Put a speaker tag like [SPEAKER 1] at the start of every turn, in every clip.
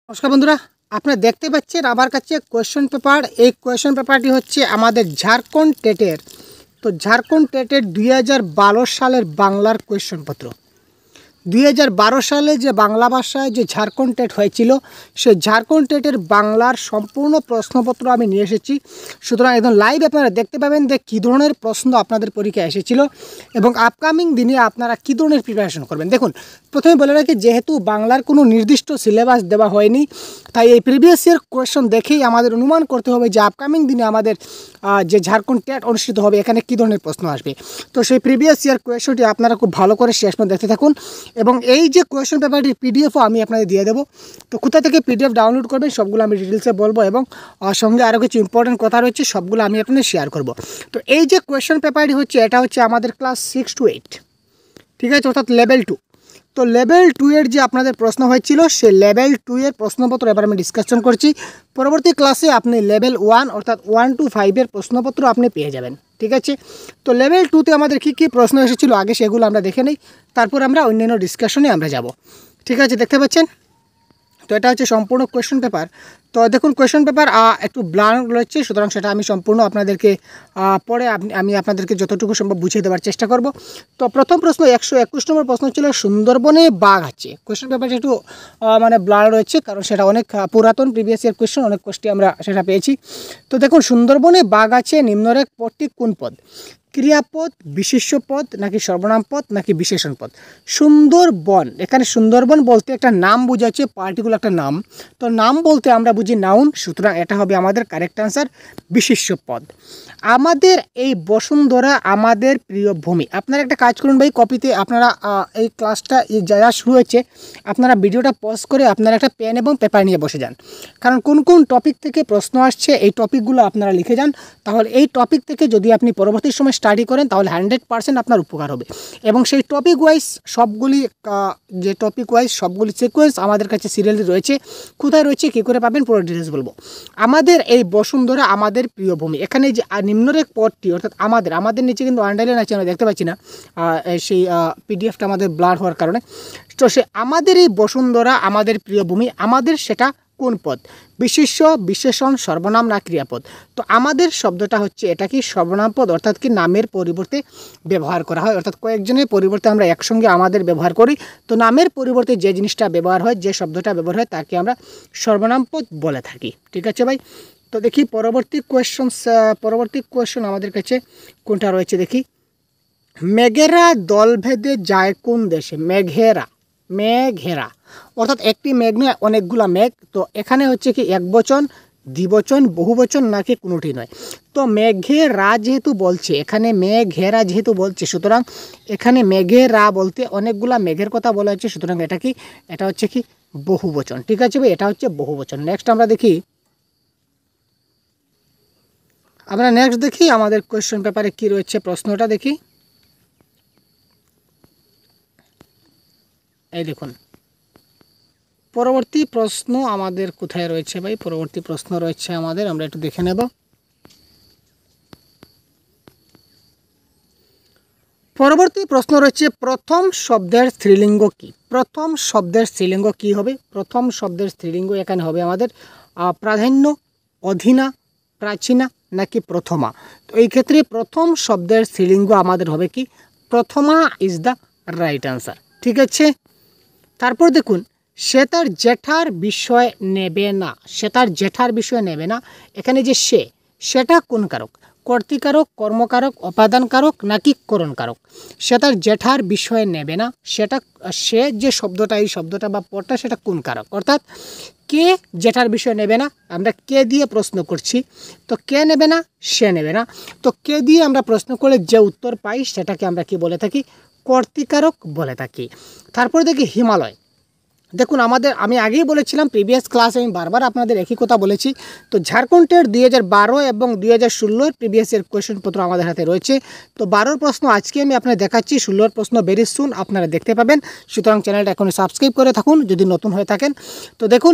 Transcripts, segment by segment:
[SPEAKER 1] নমস্কার বন্ধুরা, আপনারা দেখতে পাচ্ছেন আমার কাছে কোয়েশ্চেন পেপার। এই কোয়েশ্চেন পেপারটি হচ্ছে আমাদের ঝাড়খণ্ড টেটের। তো ঝাড়খণ্ড টেটের 2012 সালের বাংলার কোয়েশ্চেনপত্র। 2012 সালে যে বাংলা ভাষায় যে ঝাড়খণ্ড টেট হয়েছিল, সেই ঝাড়খণ্ড টেটের বাংলার সম্পূর্ণ প্রশ্নপত্র আমি নিয়ে এসেছি। সুতরাং একদম লাইভ আপনারা দেখতে পাবেন যে কী ধরনের প্রশ্ন আপনাদের পরীক্ষায় এসেছিল এবং আপকামিং দিনে আপনারা কী ধরনের প্রিপারেশন করবেন। দেখুন, প্রথমে বলে রাখি, যেহেতু বাংলার কোনো নির্দিষ্ট সিলেবাস দেওয়া হয়নি, তাই এই প্রিভিয়াস ইয়ার কোয়েশ্চন দেখেই আমাদের অনুমান করতে হবে যে আপকামিং দিনে আমাদের যে ঝাড়খণ্ড টেট অনুষ্ঠিত হবে এখানে কী ধরনের প্রশ্ন আসবে। তো সেই প্রিভিয়াস ইয়ার কোয়েশ্চনটি আপনারা খুব ভালো করে শেষ পর্যন্ত দেখতে থাকুন এবং এই যে কোয়েশ্চন পেপারটির পিডিএফও আমি আপনাদের দিয়ে দেবো। তো কোথা থেকে পিডিএফ ডাউনলোড করবেন সবগুলো আমি ডিটেলসে বলবো এবং সঙ্গে আরও কিছু ইম্পর্টেন্ট কথা রয়েছে, সবগুলো আমি আপনাদের শেয়ার করব। তো এই যে কোয়েশ্চন পেপারটি হচ্ছে, এটা হচ্ছে আমাদের ক্লাস 6 to 8, ঠিক আছে, অর্থাৎ লেভেল 2। তো লেভেল 2 এর যে আপনাদের প্রশ্ন হয়েছিল, সে লেভেল 2 এর প্রশ্নপত্র এবার আমি ডিসকাশন করছি। পরবর্তী ক্লাসে আপনি লেভেল 1 অর্থাৎ 1 to 5 এর প্রশ্নপত্র আপনি পেয়ে যাবেন, ঠিক আছে। তো লেভেল 2তে আমাদের কী কী প্রশ্ন এসেছিলো আগে সেগুলো আমরা দেখে নিই, তারপর আমরা অন্যান্য ডিসকাশনে আমরা যাব, ঠিক আছে। দেখতে পাচ্ছেন, তো এটা হচ্ছে সম্পূর্ণ কোয়েশ্চন পেপার। তো দেখুন, কোয়েশ্চন পেপার একটু ব্লাঙ্ক রয়েছে, সুতরাং সেটা আমি সম্পূর্ণ আপনাদেরকে পরে আমি আপনাদেরকে যতটুকু সম্ভব বুঝিয়ে দেওয়ার চেষ্টা করব। তো প্রথম প্রশ্ন 121 নম্বর প্রশ্ন ছিল, সুন্দরবনে বাঘ আছে। কোয়েশ্চন পেপারটা একটু মানে ব্লার রয়েছে, কারণ সেটা অনেক পুরাতন প্রিভিয়াস ইয়ার কোয়েশ্চন, অনেক কোয়েশ্চেন আমরা সেটা পেয়েছি। তো দেখুন, সুন্দরবনে বাঘ আছে নিম্নরেখ পদটি কোন পদ? ক্রিয়াপদ, বিশেষ্য পদ, নাকি সর্বনাম পদ, নাকি বিশেষণ পদ? সুন্দরবন, এখানে সুন্দরবন বলতে একটা নাম বোঝাচ্ছে, পার্টিকুলার একটা নাম। তো নাম বলতে আমরা বুঝি নাউন, সুতরাং এটা হবে আমাদের কারেক্ট আনসার, বিশেষ্য পদ। আমাদের এই বসুন্ধরা আমাদের প্রিয় ভূমি। আপনারা একটা কাজ করুন ভাই, কপিতে আপনারা এই ক্লাসটা যারা শুরু হয়েছে, আপনারা ভিডিওটা পজ করে আপনারা একটা পেন এবং পেপার নিয়ে বসে যান, কারণ কোন কোন টপিক থেকে প্রশ্ন আসছে এই টপিকগুলো আপনারা লিখে যান। তাহলে এই টপিক থেকে যদি আপনি পরবর্তী সময় স্টাডি করেন তাহলে 100% আপনার উপকার হবে। এবং সেই টপিক ওয়াইজ সবগুলি সবগুলি সিকোয়েন্স আমাদের কাছে সিরিয়ালি রয়েছে। কোথায় রয়েছে, কী করে পাবেন, পুরো ডিটেলস বলবো। আমাদের এই বসুন্ধরা আমাদের প্রিয় ভূমি, এখানে যে নিম্নরেখ পদটি অর্থাৎ আমাদের নিচে কিন্তু আন্ডারলাইন আছে, আমরা দেখতে পাচ্ছি না সেই পিডিএফটা আমাদের ব্লার হওয়ার কারণে। তো সে আমাদের এই বসুন্ধরা আমাদের প্রিয় ভূমি, আমাদের সেটা কোন পদ? বিশেষ্য, বিশেষণ, সর্বনাম না ক্রিয়াপদ? তো আমাদের শব্দটা হচ্ছে এটা কি সর্বনাম পদ, অর্থাৎ কি নামের পরিবর্তে ব্যবহার করা হয়, অর্থাৎ কয়েকজনের পরিবর্তে আমরা একসঙ্গে আমাদের ব্যবহার করি। তো নামের পরিবর্তে যে জিনিসটা ব্যবহার হয়, যে শব্দটা ব্যবহার হয়, তাকে আমরা সর্বনাম পদ বলে থাকি, ঠিক আছে ভাই। তো দেখি পরবর্তী কোয়েশ্চন আমাদের কাছে কোনটা রয়েছে দেখি। মেঘেরা দল ভেদে যায় কোন দেশে? মেঘেরা অর্থাৎ একটি মেঘ নয়, অনেকগুলা মেঘ। তো এখানে হচ্ছে কি একবচন, দ্বিবচন, বহুবচন, নাকি কোনোটি নয়? তো মেঘেরা যেহেতু বলছে, এখানে মেঘেরা যেহেতু বলছে, সুতরাং এখানে মেঘেরা বলতে অনেকগুলা মেঘের কথা বলা হচ্ছে, সুতরাং এটা হচ্ছে কি বহুবচন, ঠিক আছে ভাই, এটা হচ্ছে বহুবচন। নেক্সট আমরা দেখি আমাদের কোয়েশ্চেন পেপারে কি রয়েছে, প্রশ্নটা দেখি। এই দেখুন, পরবর্তী প্রশ্ন আমাদের কোথায় রয়েছে ভাই? পরবর্তী প্রশ্ন রয়েছে আমাদের, আমরা একটু দেখে নেব। পরবর্তী প্রশ্ন রয়েছে, প্রথম শব্দের স্ত্রীলিঙ্গ কি? প্রথম শব্দের স্ত্রীলিঙ্গ কি হবে? প্রথম শব্দের স্ত্রীলিঙ্গ এখানে হবে আমাদের প্রাধান্য, অধীনা, প্রাচীনা, নাকি প্রথমা? তো এই ক্ষেত্রে প্রথম শব্দের স্ত্রীলিঙ্গ আমাদের হবে কি প্রথমা ইজ দ্য রাইট আনসার, ঠিক আছে। তারপর দেখুন, সে তার জেঠার বিষয় নেবে না। সে তার জেঠার বিষয় নেবে না, এখানে যে সেটা কোন কারক? কর্তৃকারক, কর্মকারক, অপাদানকারক, নাকি করণকারক? সে তার জেঠার বিষয় নেবে না, সেটা সে যে শব্দটা, এই শব্দটা বা পদটা, সেটা কোন কারক? অর্থাৎ কে জেঠার বিষয় নেবে না, আমরা কে দিয়ে প্রশ্ন করছি। তো কে নেবে না, সে নেবে না। তো কে দিয়ে আমরা প্রশ্ন করে যে উত্তর পাই সেটাকে আমরা কি বলে থাকি? কর্তৃকারক বলে থাকি। তারপর দেখি হিমালয়। দেখুন, আমি আগেই বলেছিলাম, প্রিভিয়াস ক্লাসে আমি বারবার আপনাদের একই কথা বলেছি। তো ঝাড়খণ্ডের 2012 এবং 2016 প্রিভিয়াস এর কোয়েশ্চেনপত্র আমাদের হাতে রয়েছে। তো 12 প্রশ্ন আজকে আমি আপনাদের দেখাচ্ছি, 16 প্রশ্ন ভেরি সুন আপনারা দেখতে পাবেন। সুতরাং চ্যানেলটা এখনই সাবস্ক্রাইব করে থাকুন যদি নতুন হয়ে থাকেন। তো দেখুন,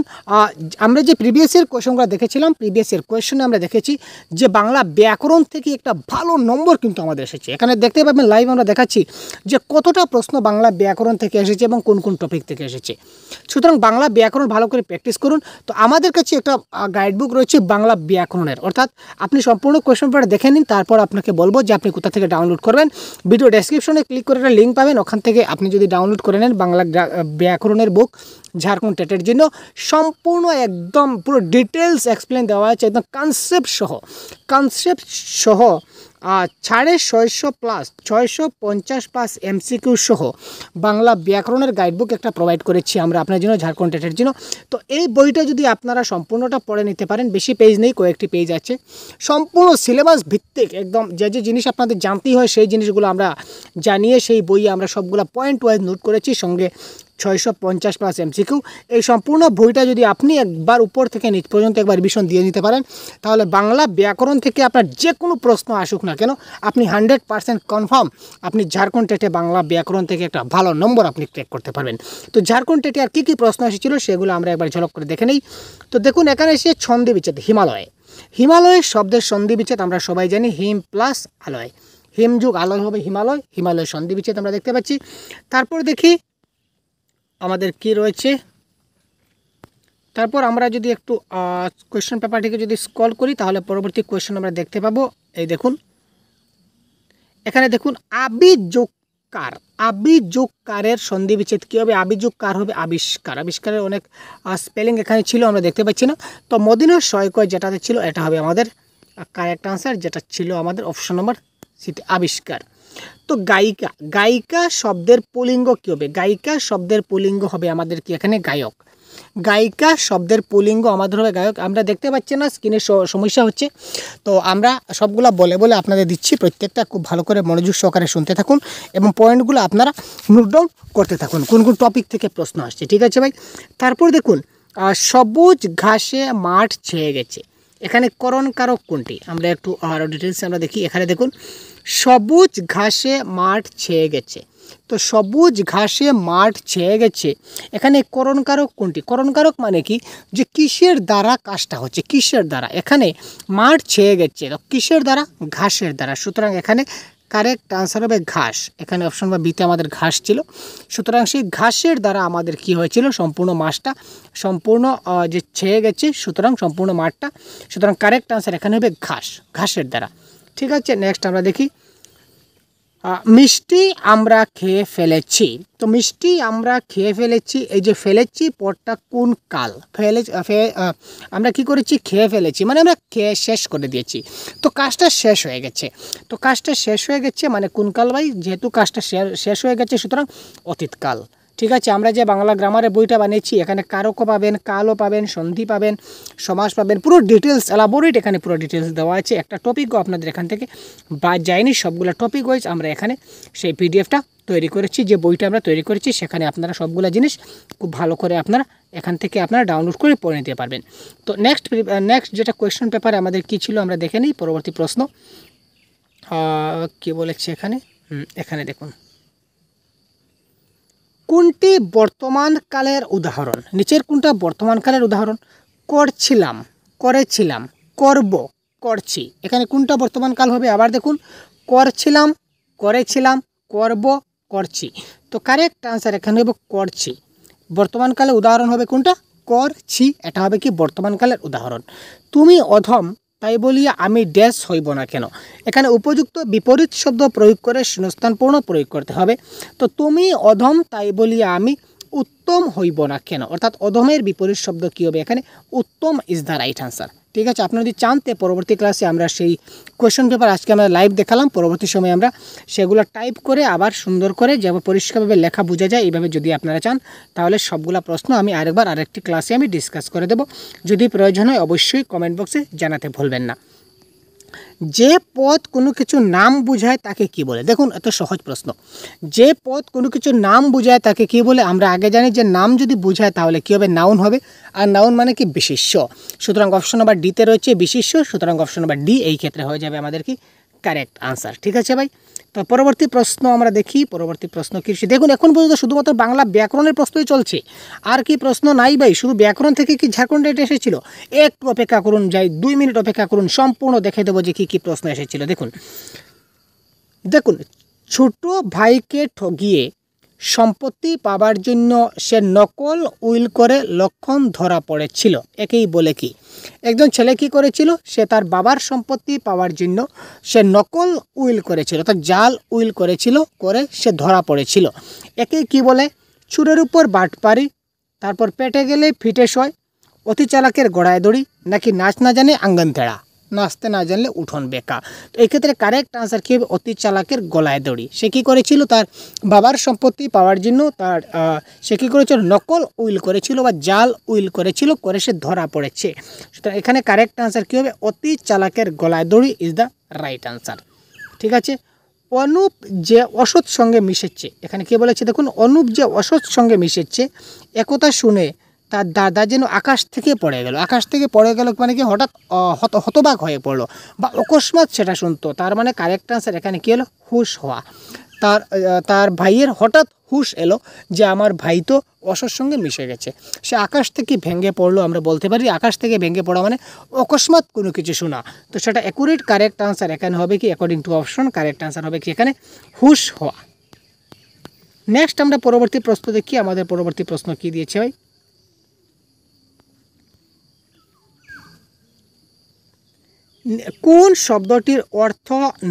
[SPEAKER 1] আমরা যে প্রিভিয়াস এর কোয়েশ্চনগুলো দেখেছিলাম, প্রিভিয়াস এর কোয়েশ্চনে আমরা দেখেছি যে বাংলা ব্যাকরণ থেকে একটা ভালো নম্বর কিন্তু আমাদের এসেছে। এখানে দেখতে পাবেন লাইভ আমরা দেখাচ্ছি যে কতটা প্রশ্ন বাংলা ব্যাকরণ থেকে এসেছে এবং কোন কোন টপিক থেকে এসেছে। সুতরাং বাংলা ব্যাকরণ ভালো করে প্র্যাকটিস করুন। তো আমাদের কাছে একটা গাইডবুক রয়েছে বাংলা ব্যাকরণের, অর্থাৎ আপনি সম্পূর্ণ কোয়েশ্চন পেপার দেখে নিন, তারপর আপনাকে বলবো যে আপনি কোথা থেকে ডাউনলোড করবেন। ভিডিও ডেসক্রিপশনে ক্লিক করে একটা লিঙ্ক পাবেন, ওখান থেকে আপনি যদি ডাউনলোড করে নেন বাংলা ব্যাকরণের বুক ঝাড়খণ্ড টেটের জন্য, সম্পূর্ণ একদম পুরো ডিটেলস এক্সপ্লেন দেওয়া আছে, একদম কনসেপ্ট সহ 650 650+ MCQ সহ বাংলা ব্যাকরণের গাইডবুক একটা প্রোভাইড করেছি আমরা আপনার জন্য ঝাড়খণ্ড টেটের জন্য। তো এই বইটা যদি আপনারা সম্পূর্ণটা পড়ে নিতে পারেন, বেশি পেজ নেই, কয়েকটি পেজ আছে, সম্পূর্ণ সিলেবাস ভিত্তিক, একদম যে জিনিস আপনাদের জানতেই হয় সেই জিনিসগুলো আমরা জানিয়ে সেই বইয়ে আমরা সবগুলো পয়েন্ট ওয়াইজ নোট করেছি, সঙ্গে 650+ MCQ। এই সম্পূর্ণ বইটা যদি আপনি একবার উপর থেকে নিচ পর্যন্ত একবার রিভিশন দিয়ে নিতে পারেন, তাহলে বাংলা ব্যাকরণ থেকে আপনার যে কোনো প্রশ্ন আসুক না কেন আপনি 100% কনফার্ম আপনি ঝাড়খণ্ড টেটে বাংলা ব্যাকরণ থেকে একটা ভালো নম্বর আপনি ক্র্যাক করতে পারবেন। তো ঝাড়খণ্ড টেটে আর কী প্রশ্ন এসেছিল সেগুলো আমরা একবার ঝলক করে দেখে নেই। তো দেখুন, এখানে এসে ছন্দি বিচ্ছেদ, হিমালয় শব্দের সন্ধি বিচ্ছেদ আমরা সবাই জানি হিম প্লাস আলয়, হিম যুগ আলয় হবে হিমালয় সন্ধি বিচ্ছেদ আমরা দেখতে পাচ্ছি। তারপর দেখি আমাদের কি রয়েছে, তারপর আমরা যদি একটু কোয়েশ্চেন পেপারটিকে যদি স্ক্রল করি তাহলে পরবর্তী কোয়েশ্চেন আমরা দেখতে পাবো। এই দেখুন, এখানে দেখুন আবিযোগকারের সন্ধি বিচ্ছেদ কী হবে? আবিযোগকার হবে আবিষ্কারের অনেক স্পেলিং এখানে ছিল আমরা দেখতে পাচ্ছি না। তো মদিনার সয়কয় যেটাতে ছিল এটা হবে আমাদের কারেক্ট আনসার, যেটা ছিল আমাদের অপশন নম্বর সিতে আবিষ্কার। তো গায়িকা শব্দের পুলিঙ্গ কী হবে? গায়িকা শব্দের পুলিঙ্গ হবে আমাদের কি এখানে গায়ক। গায়িকা শব্দের পুলিঙ্গ আমাদের হবে গায়ক। আমরা দেখতে পাচ্ছি না, স্ক্রিনের সমস্যা হচ্ছে, তো আমরা সবগুলা বলে আপনাদের দিচ্ছি, প্রত্যেকটা খুব ভালো করে মনোযোগ সহকারে শুনতে থাকুন এবং পয়েন্টগুলো আপনারা নোট ডাউন করতে থাকুন কোন কোন টপিক থেকে প্রশ্ন আসছে, ঠিক আছে ভাই। তারপর দেখুন, সবুজ ঘাসে মাঠ ছেয়ে গেছে, এখানে করণ কারক কোনটি? আমরা একটু আরও ডিটেলসে আমরা দেখি। এখানে দেখুন, সবুজ ঘাসে মাঠ ছেয়ে গেছে, তো সবুজ ঘাসে মাঠ ছেয়ে গেছে, এখানে করণ কারক কোনটি? করণ কারক মানে কি, যে কিসের দ্বারা কাজটা হচ্ছে, কিসের দ্বারা? এখানে মাঠ ছেয়ে গেছে, তো কিসের দ্বারা? ঘাসের দ্বারা। সুতরাং এখানে কারেক্ট আনসার হবে ঘাস। এখানে অপশন বা বিতে আমাদের ঘাস ছিল, সুতরাং সেই ঘাসের দ্বারা আমাদের কি হয়েছিল? সম্পূর্ণ মাঠটা সম্পূর্ণ যে ছেয়ে গেছে, সুতরাং সম্পূর্ণ মাঠটা, সুতরাং কারেক্ট আনসার এখানে হবে ঘাসের দ্বারা। ঠিক আছে, নেক্সট আমরা দেখি, মিষ্টি আমরা খেয়ে ফেলেছি। তো মিষ্টি আমরা খেয়ে ফেলেছি, এই যে ফেলেছি পদটা কোন কাল? আমরা কি করেছি? খেয়ে ফেলেছি, মানে আমরা খেয়ে শেষ করে দিয়েছি, তো কাজটা শেষ হয়ে গেছে। তো কাজটা শেষ হয়ে গেছে মানে কোন কাল ভাই? যেহেতু কাজটা শেষ হয়ে গেছে সুতরাং অতীতকাল। ঠিক আছে, আমরা যে বাংলা গ্রামারের বইটা বানিয়েছি এখানে কারকও পাবেন, কালও পাবেন, সন্ধি পাবেন, সমাস পাবেন, পুরো ডিটেলস এলাবোরেট এখানে পুরো ডিটেলস দেওয়া আছে। একটা টপিকও আপনাদের এখান থেকে বাদ যায়নি, সবগুলো টপিক ওয়াইজ আমরা এখানে সেই পিডিএফটা তৈরি করেছি, যে বইটা আমরা তৈরি করেছি সেখানে আপনারা সবগুলো জিনিস খুব ভালো করে আপনারা এখান থেকে আপনারা ডাউনলোড করে পড়ে নিতে পারবেন। তো নেক্সট যেটা কোয়েশ্চেন পেপারে আমাদের কী ছিল আমরা দেখে নিই। পরবর্তী প্রশ্ন কী বলেছে এখানে দেখুন, কোনটি বর্তমান কালের উদাহরণ? নিচের কোনটা বর্তমান কালের উদাহরণ? করছিলাম, করেছিলাম, করব, করছি, এখানে কোনটা বর্তমান কাল হবে? আবার দেখুন, করছিলাম, করেছিলাম, করব, করছি, তো কারেক্ট আনসার এখানে হবে করছি। বর্তমান কালে উদাহরণ হবে কোনটা? করছি, এটা হবে কি বর্তমান কালের উদাহরণ। তুমি অধম তাই বলিয়া আমি ড্যাশ হইব না কেন? এখানে উপযুক্ত বিপরীত শব্দ প্রয়োগ করে শূন্যস্থানপূর্ণ প্রয়োগ করতে হবে। তো তুমি অধম তাই বলিয়া আমি উত্তম হইব না কেন? অর্থাৎ অধমের বিপরীত শব্দ কী হবে? এখানে উত্তম ইজ দ্য রাইট আনসার। ঠিক আছে, আপনারা যদি চান তে পরবর্তী ক্লাসে আমরা সেই কোয়েশ্চেন পেপার আজকে আমরা লাইভ দেখালাম, পরবর্তী সময়ে আমরা সেগুলো টাইপ করে আবার সুন্দর করে যেভাবে পরিষ্কারভাবে লেখা বোঝা যায় এইভাবে যদি আপনারা চান তাহলে সবগুলা প্রশ্ন আমি আরেকটি ক্লাসে আমি ডিসকাস করে দেব। যদি প্রয়োজন হয় অবশ্যই কমেন্ট বক্সে জানাতে ভুলবেন না। যে পদ কোনো কিছু নাম বোঝায় তাকে কি বলে? দেখুন, এত সহজ প্রশ্ন। যে পদ কোনো কিছু নাম বোঝায় তাকে কি বলে? আমরা আগে জানি যে নাম যদি বোঝায় তাহলে কী হবে? নাউন হবে, আর নাউন মানে কি? বিশেষ্য। সুতরাং অপশন নাম্বার ডিতে রয়েছে বিশেষ্য, সুতরাং অপশন নাম্বার ডি এই ক্ষেত্রে হয়ে যাবে আমাদের কি কারেক্ট আনসার। ঠিক আছে ভাই, তো পরবর্তী প্রশ্ন আমরা দেখি। পরবর্তী প্রশ্ন কি? দেখুন, এখন পর্যন্ত শুধুমাত্র বাংলা ব্যাকরণের প্রশ্নই চলছে, আর কি প্রশ্ন নাই ভাই। শুধু ব্যাকরণ থেকে কি ঝাড়খণ্ড টেট এসেছিল? একটু অপেক্ষা করুন, যাই 2 মিনিট অপেক্ষা করুন, সম্পূর্ণ দেখে দেবো যে কী প্রশ্ন এসেছিল। দেখুন, ছোট ভাইকে ঠগিয়ে সম্পত্তি পাবার জন্য সে নকল উইল করে লক্ষণ ধরা পড়েছিল, একেই বলে কি? একজন ছেলে কি করেছিল, সে তার বাবার সম্পত্তি পাওয়ার জন্য সে নকল উইল করেছিল, অর্থাৎ জাল উইল করেছিল, করে সে ধরা পড়েছিল। একেই কি বলে? চুরের উপর বাটপারি, তারপর পেটে গেলে ফিটে শয়, অতি চালাকের গড়ায় দড়ি, নাকি নাচ না জানে আঙ্গন তেড়া, নাচতে না জানলে উঠোন বেকা। তো এই ক্ষেত্রে কারেক্ট আনসার কী হবে? অতি চালাকের গলায় দড়ি। সে কী করেছিল? তার বাবার সম্পত্তি পাওয়ার জন্য সে কী করেছিল? নকল উইল করেছিল বা জাল উইল করেছিল, করে সে ধরা পড়েছে। সুতরাং এখানে কারেক্ট আনসার কী হবে? অতি চালাকের গলায় দড়ি ইজ দ্য রাইট আনসার। ঠিক আছে। অনুপ যে অসৎ সঙ্গে মিশেছে, এখানে কে বলেছে দেখুন, অনুপ যে অসৎ সঙ্গে মিশেছে একথা শুনে তার দাদা যেন আকাশ থেকে পড়ে গেল। আকাশ থেকে পড়ে গেল মানে কি? হঠাৎ হতবাক হয়ে পড়লো বা অকস্মাৎ সেটা শুনতো। তার মানে কারেক্ট আনসার এখানে কী হলো? হুশ হওয়া। তার ভাইয়ের হঠাৎ হুশ এলো যে আমার ভাই তো অসৎ সঙ্গে মিশে গেছে। সে আকাশ থেকে ভেঙে পড়লো, আমরা বলতে পারি আকাশ থেকে ভেঙে পড়া মানে অকস্মাৎ কোনো কিছু শোনা। তো সেটা অ্যাকুরেট কারেক্ট আনসার এখানে হবে কি? According to option correct answer হবে কি এখানে? হুশ হওয়া। নেক্সট আমরা পরবর্তী প্রশ্ন দেখি। আমাদের পরবর্তী প্রশ্ন কি দিয়েছে ভাই? কোন শব্দটির অর্থ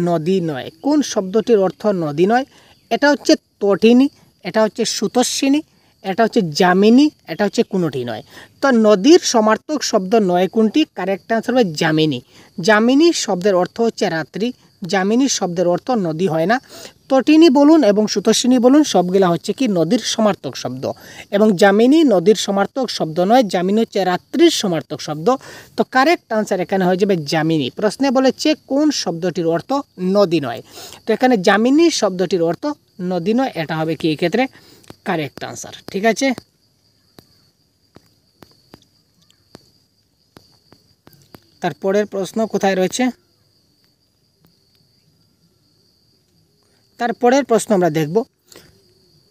[SPEAKER 1] নদী নয়? কোন শব্দটির অর্থ নদী নয়? এটা হচ্ছে তটিনী, এটা হচ্ছে সুতস্বিনী, এটা হচ্ছে যামিনী, এটা হচ্ছে কোনোটি নয়। তো নদীর সমার্থক শব্দ নয় কোনটি? কারেক্ট আনসার হবে যামিনী। যামিনী শব্দের অর্থ হচ্ছে রাত্রি। যামিনী শব্দের অর্থ নদী হয় না। তটিনী বলুন এবং সুতস্বিনী বলুন, সবগুলা হচ্ছে কি নদীর সমার্থক শব্দ। এবং যামিনী নদীর সমার্থক শব্দ নয়, যামিনী হচ্ছে রাত্রির সমার্থক শব্দ। তো কারেক্ট আনসার এখানে হয়ে যাবে যামিনী। প্রশ্নে বলেছে কোন শব্দটির অর্থ নদী নয়। তো এখানে যামিনী শব্দটির অর্থ নদী নয়, এটা হবে কি এই ক্ষেত্রে? Correct answer. ঠিক আছে। তারপরের প্রশ্ন কোথায় রয়েছে? তারপরের প্রশ্ন আমরা দেখব,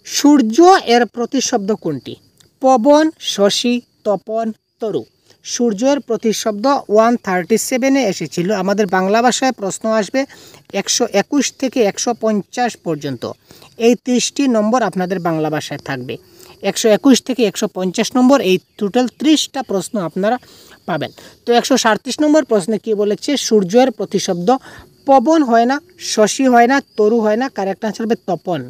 [SPEAKER 1] সূর্য এর প্রতিশব্দ কোনটি? পবন, শশী, তপন, তরু। সূর্যের প্রতিশব্দ 137-এ এসেছিল। আমাদের বাংলা ভাষায় প্রশ্ন আসবে 121 থেকে 150 পর্যন্ত। এই 30টি নম্বর আপনাদের বাংলা ভাষায় থাকবে। 121 থেকে 150 নম্বর, এই টোটাল 30টা প্রশ্ন আপনারা পাবেন। তো 137 নম্বর প্রশ্নে কি বলেছে? সূর্যের প্রতিশব্দ পবন হয় না, শশী হয় না, তরু হয় না, কারেক্ট আনসার হবে তপন।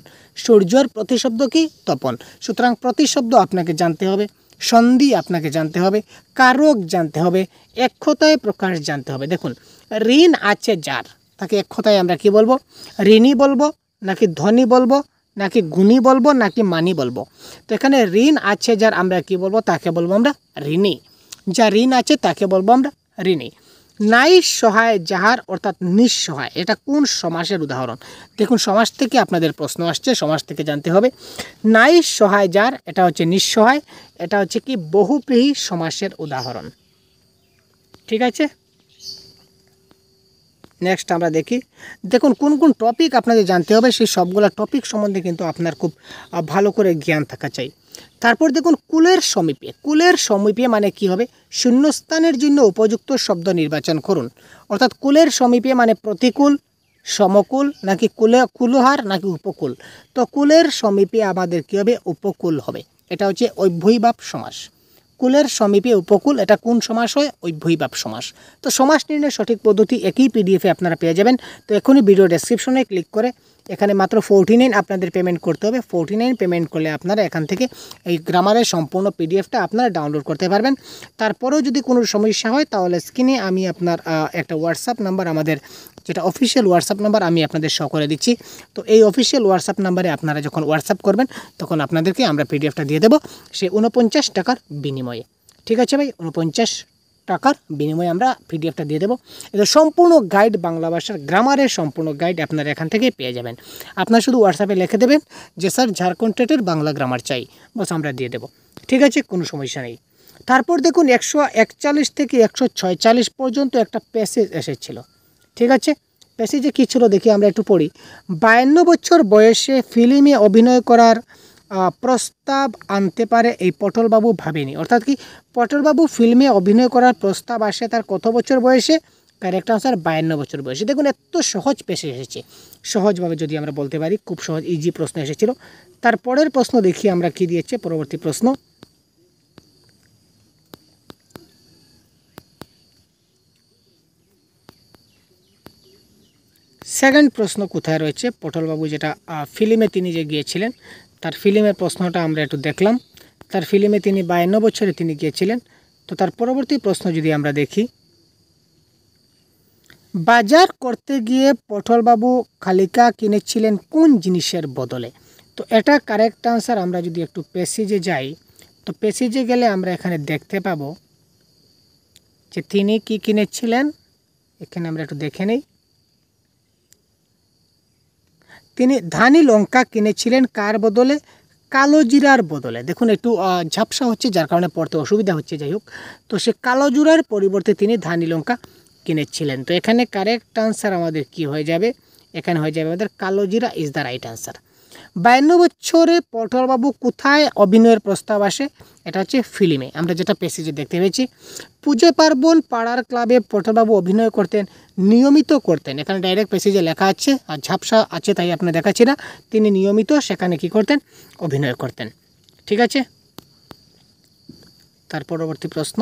[SPEAKER 1] সূর্যের প্রতিশব্দ কি? তপন। সুতরাং প্রতিশব্দ আপনাকে জানতে হবে, সন্ধি আপনাকে জানতে হবে, কারক জানতে হবে, এক কথায় প্রকাশ জানতে হবে। দেখুন, ঋণ আছে যার, তাকে এক কথায় আমরা কি বলবো? ঋণী বলবো, নাকি ধনী বলবো, নাকি গুণী বলবো, নাকি মানি বলবো? তো এখানে ঋণ আছে যার আমরা কি বলবো? তাকে বলবো আমরা ঋণী। যা ঋণ আছে তাকে বলবো আমরা ঋণী। নাই সহায় যাহার, অর্থাৎ নিঃসহায়, এটা কোন সমাসের উদাহরণ? দেখুন, সমাস থেকে আপনাদের প্রশ্ন আসছে, সমাস থেকে জানতে হবে। নাই সহায় যার, এটা হচ্ছে নিঃসহায়, এটা হচ্ছে কি বহুব্রীহি সমাসের উদাহরণ। ঠিক আছে। নেক্সট আমরা দেখি, দেখুন কোন কোন টপিক আপনাদের জানতে হবে, সেই সবগুলো টপিক সম্বন্ধে কিন্তু আপনার খুব ভালো করে জ্ঞান থাকা চাই। তারপর দেখুন, কুলের সমীপে। কুলের সমীপে মানে কি হবে? শূন্যস্থানের জন্য উপযুক্ত শব্দ নির্বাচন করুন। অর্থাৎ কুলের সমীপে মানে প্রতিকূল, সমকুল, নাকি কুলহার, নাকি উপকূল? তো কুলের সমীপে আমাদের কি হবে? উপকূল হবে। এটা হচ্ছে অব্যয়ীভাব সমাস। কুলের সমীপে উপকূল, এটা কোন সমাস হয়? অব্যয়ীভাব সমাস। তো সমাস নির্ণয়ের সঠিক পদ্ধতি একই পিডিএফে আপনারা পেয়ে যাবেন। তো এখনই ভিডিও ডেসক্রিপশনে ক্লিক করে এখানে মাত্র 49 আপনাদের পেমেন্ট করতে হবে। 49 পেমেন্ট করলে আপনারা এখান থেকে এই গ্রামারের সম্পূর্ণ পিডিএফটা আপনারা ডাউনলোড করতে পারবেন। তারপরেও যদি কোনো সমস্যা হয় তাহলে স্ক্রিনে আমি আপনার একটা হোয়াটসঅ্যাপ নাম্বার, আমাদের যেটা অফিসিয়াল হোয়াটসঅ্যাপ নাম্বার, আমি আপনাদের শো করে দিচ্ছি। তো এই অফিসিয়াল হোয়াটসঅ্যাপ নাম্বারে আপনারা যখন হোয়াটসঅ্যাপ করবেন তখন আপনাদেরকে আমরা পিডিএফটা দিয়ে দেবো, সে 49 টাকার বিনিময়ে। ঠিক আছে ভাই, 49 টাকার বিনিময়ে আমরা পিডিএফটা দিয়ে দেবো। এটা সম্পূর্ণ গাইড, বাংলা ভাষার গ্রামারের সম্পূর্ণ গাইড আপনারা এখান থেকে পেয়ে যাবেন। আপনারা শুধু হোয়াটসঅ্যাপে লিখে দেবেন যে স্যার ঝাড়খণ্ড টেটের বাংলা গ্রামার চাই, বস আমরা দিয়ে দেবো। ঠিক আছে, কোনো সমস্যা নেই। তারপর দেখুন 141 থেকে 146 পর্যন্ত একটা প্যাসেজ এসেছিল। ঠিক আছে, প্যাসেজে কী ছিল দেখি আমরা একটু পড়ি। 52 বছর বয়সে ফিল্মে অভিনয় করার প্রস্তাব আনতে পারে এই পটলবাবু ভাবেনি। অর্থাৎ কি, পটলবাবু ফিল্মে অভিনয় করার প্রস্তাব আসে তার কত বছর বয়সে? কারেক্ট আনসার 52 বছর বয়সে। দেখুন, এত সহজ পেশে এসেছে। সহজভাবে যদি আমরা বলতে পারি, খুব সহজ ইজি প্রশ্ন এসেছিল। তারপরের প্রশ্ন দেখি আমরা কি দিয়েছে। পরবর্তী প্রশ্ন, সেকেন্ড প্রশ্ন কোথায় রয়েছে, পটলবাবু যেটা ফিল্মে তিনি যে গিয়েছিলেন তার ফিল্মের প্রশ্নটা আমরা একটু দেখলাম। তার ফিল্মে তিনি 52 বছরে তিনি গিয়েছিলেন। তো তার পরবর্তী প্রশ্ন যদি আমরা দেখি, বাজার করতে গিয়ে পটলবাবু খালিকা কিনেছিলেন কোন জিনিসের বদলে। তো এটা কারেক্ট আনসার। আমরা যদি একটু প্যাসেজে যাই, তো প্যাসেজে গেলে আমরা এখানে দেখতে পাবো যে তিনি কি কিনেছিলেন। এখানে আমরা একটু দেখে নেই, তিনি ধানি লঙ্কা কিনেছিলেন কার বদলে, কালো জিরার বদলে। দেখুন একটু ঝাপসা হচ্ছে যার কারণে পড়তে অসুবিধা হচ্ছে, যাই হোক। তো সে কালো জিরার পরিবর্তে তিনি ধানি লঙ্কা কিনেছিলেন। তো এখানে কারেক্ট আনসার আমাদের কি হয়ে যাবে, এখানে হয়ে যাবে আমাদের কালো জিরা ইজ দ্য রাইট আনসার। 52 বছরে পটলবাবু কোথায় অভিনয়ের প্রস্তাব আসে, এটা হচ্ছে ফিল্মে, আমরা যেটা প্যাসেজে দেখতে পেয়েছি। পুজো পার্বণ পাড়ার ক্লাবে পটলবাবু অভিনয় করতেন, নিয়মিত করতেন। এখানে ডাইরেক্ট প্যাসেজে লেখা আছে আর ঝাপসা আছে তাই আপনার দেখাচ্ছি না। তিনি নিয়মিত সেখানে কি করতেন, অভিনয় করতেন। ঠিক আছে, তার পরবর্তী প্রশ্ন,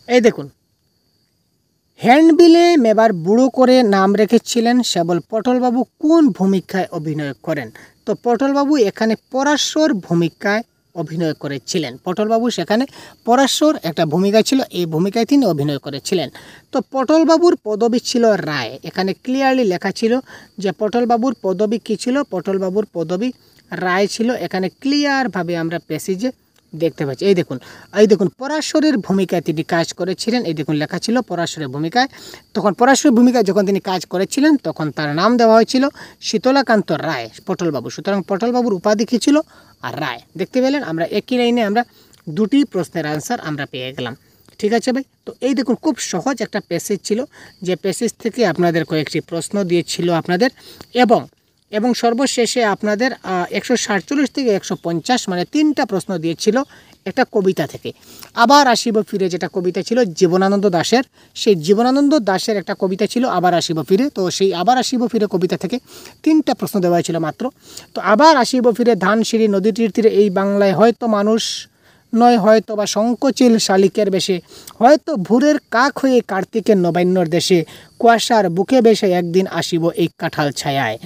[SPEAKER 1] এই দেখুন, হ্যান্ডবিলে মেবার বুড়ো করে নাম রেখেছিলেন সেবল পটলবাবু কোন ভূমিকায় অভিনয় করেন। তো পটলবাবু এখানে পরাশর ভূমিকায় অভিনয় করেছিলেন। পটলবাবু সেখানে পরাশর একটা ভূমিকা ছিল, এই ভূমিকায় তিনি অভিনয় করেছিলেন। তো পটলবাবুর পদবী ছিল রায়। এখানে ক্লিয়ারলি লেখা ছিল যে পটলবাবুর পদবী কী ছিল, পটলবাবুর পদবী রায় ছিল। এখানে ক্লিয়ারভাবে আমরা প্যাসেজে দেখতে পাচ্ছি। এই দেখুন পরাশরের ভূমিকায় তিনি কাজ করেছিলেন। এই দেখুন লেখা ছিল পরাশরের ভূমিকায়। তখন পরাশরের ভূমিকায় যখন তিনি কাজ করেছিলেন তখন তার নাম দেওয়া হয়েছিল শীতলাকান্ত রায় পটলবাবু। সুতরাং পটলবাবুর উপাধি কী ছিল, আর রায়। দেখতে পেলেন, আমরা একই লাইনে আমরা দুটি প্রশ্নের আনসার আমরা পেয়ে গেলাম। ঠিক আছে ভাই। তো এই দেখুন খুব সহজ একটা প্যাসেজ ছিল, যে প্যাসেজ থেকে আপনাদের কয়েকটি প্রশ্ন দিয়েছিল আপনাদের, এবং সর্বশেষে আপনাদের 147 থেকে 150 মানে 3টা প্রশ্ন দিয়েছিল একটা কবিতা থেকে। আবার আসিব ফিরে যেটা কবিতা ছিল জীবনানন্দ দাশের, সেই জীবনানন্দ দাশের একটা কবিতা ছিল আবার আসিব ফিরে। তো সেই আবার আসিব ফিরে কবিতা থেকে 3টা প্রশ্ন দেওয়া হয়েছিল মাত্র। তো আবার আসিব ফিরে ধানসিঁড়ি নদীটির তীরে এই বাংলায় হয়তো মানুষ নয়, হয়তো বা শঙ্কচিল শালিকের বেশে, হয়তো ভোরের কাক হয়ে কার্তিকের নবান্নর দেশে, কুয়াশার বুকে বেশে একদিন আসিব এই কাঁঠাল ছায়ায়।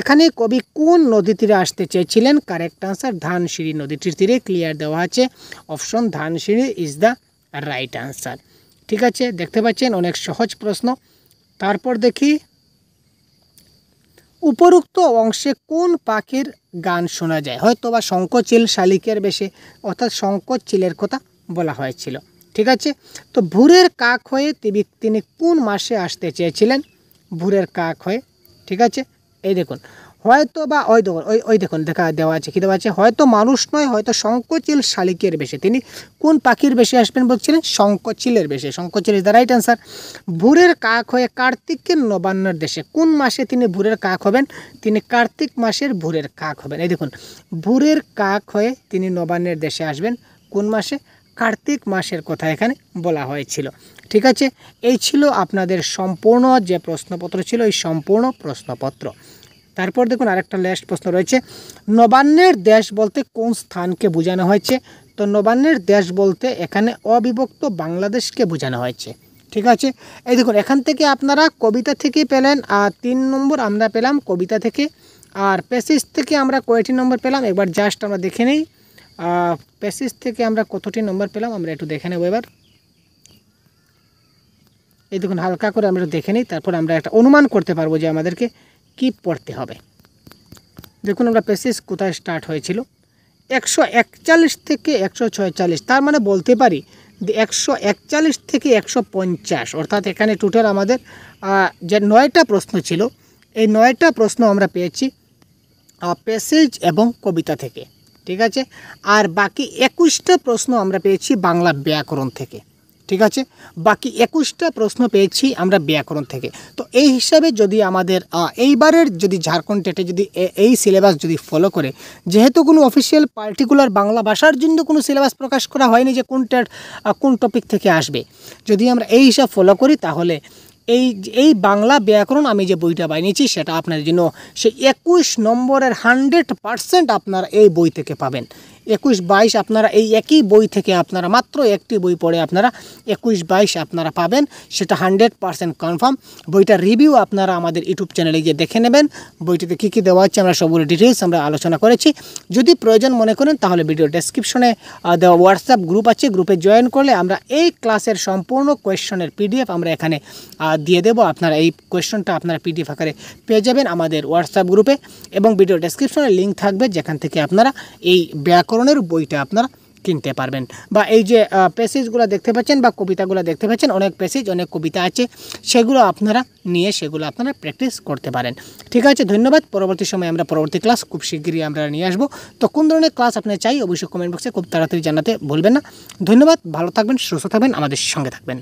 [SPEAKER 1] এখানে কবি কোন নদী তীরে আসতে চেয়েছিলেন, কারেক্ট আনসার ধানসিঁড়ি নদীটির তীরে। ক্লিয়ার দেওয়া আছে, option Dhansiri is the right answer. ঠিক আছে, দেখতে পাচ্ছেন অনেক সহজ প্রশ্ন। তারপর দেখি, উপরোক্ত অংশে কোন পাখির গান শোনা যায়, হয়তো বা শঙ্কচিল শালিকের বেশে, অর্থাৎ শঙ্কচিলের কথা বলা হয়েছিল। ঠিক আছে, তো ভোরের কাক হয়ে তিনি কোন মাসে আসতে চেয়েছিলেন, ভোরের কাক হয়ে। ঠিক আছে, এই দেখুন হয়তো বা ওই দেখুন দেখা দেওয়া আছে, কী দেওয়া আছে, হয়তো মানুষ নয়, হয়তো শঙ্কচিল শালিকের বেশে। তিনি কোন পাখির বেশে আসবেন বলছিলেন, শঙ্কচিলের বেশে। Shankhachil is the right answer. ভোরের কাক হয়ে কার্তিকের নবান্নর দেশে, কোন মাসে তিনি ভোরের কাক হবেন, তিনি কার্তিক মাসের ভোরের কাক হবেন। এই দেখুন ভোরের কাক হয়ে তিনি নবান্নের দেশে আসবেন কোন মাসে, কার্তিক মাসের কথা এখানে বলা হয়েছিল। ঠিক আছে, এই ছিল আপনাদের সম্পূর্ণ যে প্রশ্নপত্র ছিল, এই সম্পূর্ণ প্রশ্নপত্র। তারপর দেখুন আরেকটা লাস্ট প্রশ্ন রয়েছে, নবান্নের দেশ বলতে কোন স্থানকে বোঝানো হয়েছে। তো নবান্নের দেশ বলতে এখানে অবিভক্ত বাংলাদেশকে বোঝানো হয়েছে। ঠিক আছে, এই দেখুন এখান থেকে আপনারা কবিতা থেকে পেলেন 3 নম্বর আমরা পেলাম কবিতা থেকে, আর প্যাসেজ থেকে আমরা কয়টি নম্বর পেলাম একবার জাস্ট আমরা দেখে নেই। প্যাসেজ থেকে আমরা কতটি নম্বর পেলাম আমরা একটু দেখে নেব এবার। এই দেখুন হালকা করে আমরা দেখে নিই, তারপর আমরা একটা অনুমান করতে পারবো যে আমাদেরকে কি পড়তে হবে। দেখুন আমরা প্যাসেজ কোথায় স্টার্ট হয়েছিল, 141 থেকে 146, তার মানে বলতে পারি 141 থেকে 150, অর্থাৎ এখানে টোটাল আমাদের যে 9টা প্রশ্ন ছিল, এই 9টা প্রশ্ন আমরা পেয়েছি প্যাসেজ এবং কবিতা থেকে। ঠিক আছে, আর বাকি 21টা প্রশ্ন আমরা পেয়েছি বাংলা ব্যাকরণ থেকে। ঠিক আছে। বাকি 21টা প্রশ্ন পেয়েছি আমরা ব্যাকরণ থেকে। তো এই হিসাবে যদি আমাদের এইবারের যদি ঝাড়খণ্ড টেটে যদি এই সিলেবাস যদি ফলো করে, যেহেতু কোনো অফিসিয়াল পার্টিকুলার বাংলা ভাষার জন্য কোনো সিলেবাস প্রকাশ করা হয়নি যে কোন টপিক থেকে আসবে, যদি আমরা এই হিসাব ফলো করি তাহলে এই বাংলা ব্যাকরণ আমি যে বইটা বানিয়েছি সেটা আপনার জন্য সেই 21 নম্বরের 100% আপনারা এই বই থেকে পাবেন। 21-22 আপনারা এই একই বই থেকে আপনারা মাত্র একটি বই পড়ে আপনারা 21-22 আপনারা পাবেন, সেটা 100% কনফার্ম। বইটার রিভিউ আপনারা আমাদের ইউটিউব চ্যানেলে গিয়ে দেখে নেবেন। বইটিতে কী কী দেওয়া হচ্ছে আমরা সবগুলো ডিটেলস আমরা আলোচনা করেছি। যদি প্রয়োজন মনে করেন তাহলে ভিডিও ডেসক্রিপশনে দেওয়া হোয়াটসঅ্যাপ গ্রুপ আছে, গ্রুপে জয়েন করলে আমরা এই ক্লাসের সম্পূর্ণ কোয়েশ্চনের পিডিএফ আমরা এখানে দিয়ে দেবো। আপনারা এই কোয়েশ্চনটা আপনারা পিডিএফ আকারে পেয়ে যাবেন আমাদের হোয়াটসঅ্যাপ গ্রুপে, এবং ভিডিও ডেসক্রিপশনে লিঙ্ক থাকবে যেখান থেকে আপনারা এই ব্যাকরণের বইটা আপনারা কিনতে পারবেন। বা এই যে প্যাসেজগুলো দেখতে পাচ্ছেন বা কবিতাগুলো দেখতে পাচ্ছেন, অনেক প্যাসেজ অনেক কবিতা আছে, সেগুলো আপনারা নিয়ে সেগুলো আপনারা প্র্যাকটিস করতে পারেন। ঠিক আছে, ধন্যবাদ। পরবর্তী সময় আমরা পরবর্তী ক্লাস খুব শীঘ্রই আমরা নিয়ে আসবো। তো কোন ধরনের ক্লাস আপনি চাই অবশ্যই কমেন্ট বক্সে খুব তাড়াতাড়ি জানাতে ভুলবেন না। ধন্যবাদ, ভালো থাকবেন, সুস্থ থাকবেন, আমাদের সঙ্গে থাকবেন।